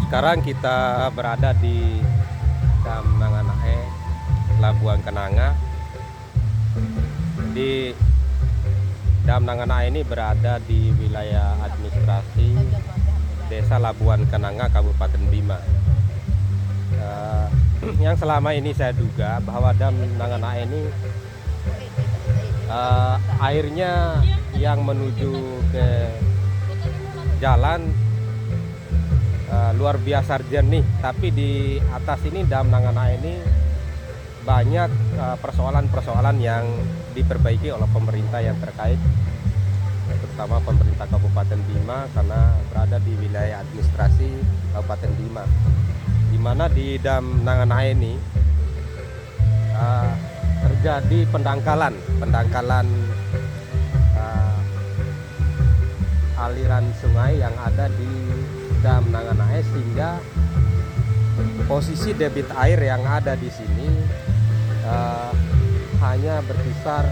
Sekarang kita berada di Dam Nanganae, Labuan Kenanga. Di Dam Nanganae ini berada di wilayah administrasi Desa Labuan Kenanga, Kabupaten Bima. Yang selama ini saya duga bahwa Dam Nanganae ini airnya yang menuju ke jalan luar biasa jernih, tapi di atas ini Dam Nanganae ini banyak persoalan-persoalan yang diperbaiki oleh pemerintah yang terkait, terutama pemerintah Kabupaten Bima karena berada di wilayah administrasi Kabupaten Bima, di mana di Dam Nanganae ini terjadi pendangkalan aliran sungai yang ada di Dam Nanganae, sehingga posisi debit air yang ada di sini hanya berkisar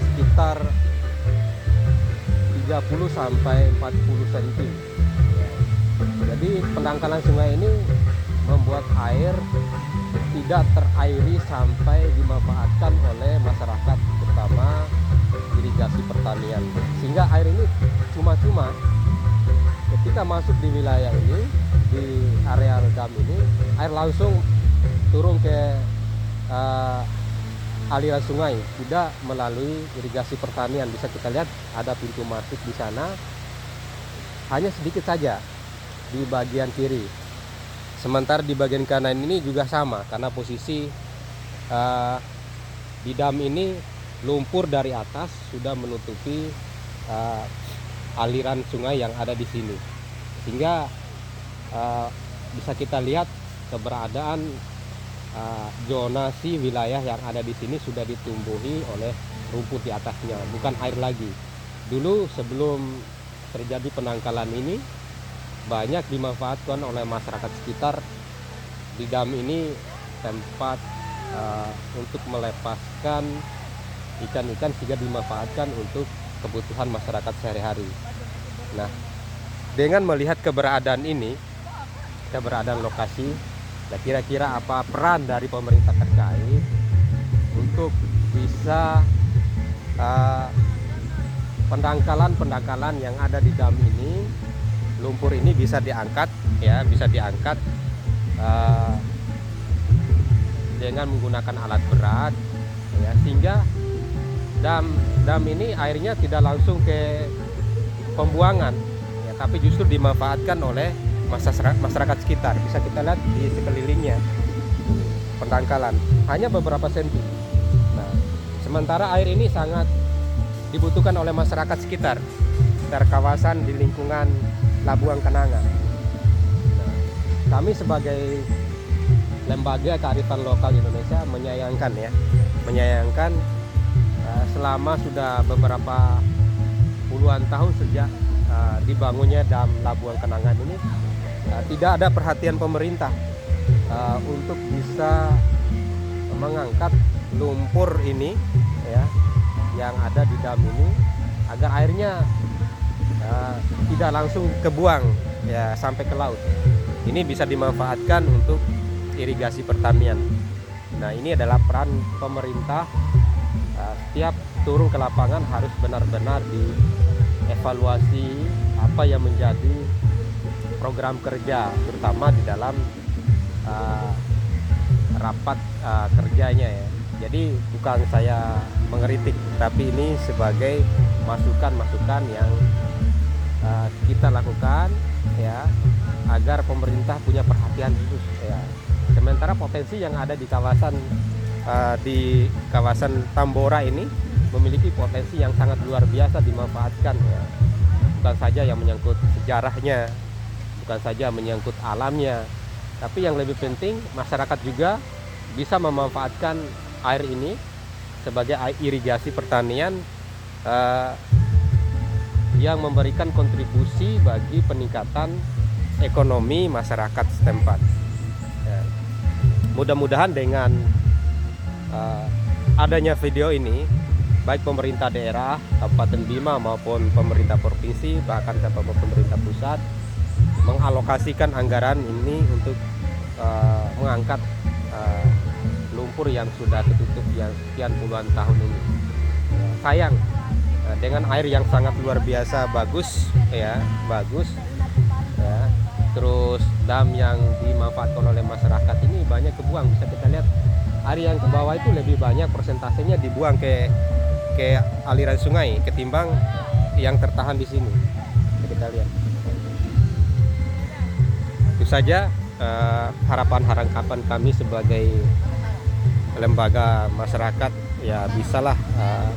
sekitar 30 sampai 40 cm. Jadi pendangkalan sungai ini membuat air tidak terairi sampai dimanfaatkan oleh masyarakat, terutama irigasi pertanian, sehingga air ini cuma-cuma ketika masuk di wilayah ini, di area dam ini, air langsung turun ke aliran sungai, tidak melalui irigasi pertanian. Bisa kita lihat ada pintu masuk di sana, hanya sedikit saja di bagian kiri. Sementara di bagian kanan ini juga sama, karena posisi di dam ini lumpur dari atas sudah menutupi aliran sungai yang ada di sini, sehingga bisa kita lihat keberadaan zonasi wilayah yang ada di sini sudah ditumbuhi oleh rumput di atasnya, bukan air lagi. Dulu sebelum terjadi penangkalan ini banyak dimanfaatkan oleh masyarakat sekitar. Di dam ini tempat untuk melepaskan ikan-ikan sehingga dimanfaatkan untuk kebutuhan masyarakat sehari-hari. Nah, dengan melihat keberadaan ini, keberadaan lokasi, nah kira-kira apa peran dari pemerintah terkait untuk bisa pendangkalan yang ada di dam ini, lumpur ini bisa diangkat, dengan menggunakan alat berat, ya, sehingga dam ini airnya tidak langsung ke pembuangan, ya, tapi justru dimanfaatkan oleh masyarakat sekitar. Bisa kita lihat di sekelilingnya pendangkalan hanya beberapa senti. Nah, sementara air ini sangat dibutuhkan oleh masyarakat sekitar kawasan di lingkungan Labuan Kenanga. Nah, kami sebagai lembaga kearifan lokal Indonesia menyayangkan selama sudah beberapa puluhan tahun sejak dibangunnya Dam Labuan Kenanga ini, tidak ada perhatian pemerintah untuk bisa mengangkat lumpur ini, ya, yang ada di dam ini, agar airnya tidak langsung kebuang, ya, sampai ke laut. Ini bisa dimanfaatkan untuk irigasi pertanian. Nah, ini adalah peran pemerintah. Setiap turun ke lapangan harus benar-benar dievaluasi apa yang menjadi program kerja, terutama di dalam rapat kerjanya, ya. Jadi bukan saya mengkritik, tapi ini sebagai masukan-masukan yang kita lakukan, ya, agar pemerintah punya perhatian khusus, ya. Sementara potensi yang ada di kawasan Tambora ini memiliki potensi yang sangat luar biasa dimanfaatkan, ya. Bukan saja yang menyangkut sejarahnya, bukan saja menyangkut alamnya, tapi yang lebih penting masyarakat juga bisa memanfaatkan air ini sebagai air irigasi pertanian yang memberikan kontribusi bagi peningkatan ekonomi masyarakat setempat, ya. Mudah-mudahan dengan adanya video ini, baik pemerintah daerah Kabupaten Bima maupun pemerintah provinsi, bahkan sampai pemerintah pusat, mengalokasikan anggaran ini untuk mengangkat lumpur yang sudah tertutup yang sekian puluhan tahun ini. Sayang, dengan air yang sangat luar biasa bagus ya, terus dam yang dimanfaatkan oleh masyarakat ini banyak kebuang. Bisa kita lihat air yang ke bawah itu lebih banyak persentasenya dibuang ke aliran sungai ketimbang yang tertahan di sini. Bisa kita lihat. Itu saja harapan kami sebagai lembaga masyarakat, ya bisalah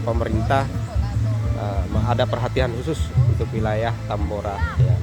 pemerintah ada perhatian khusus untuk wilayah Tambora ya.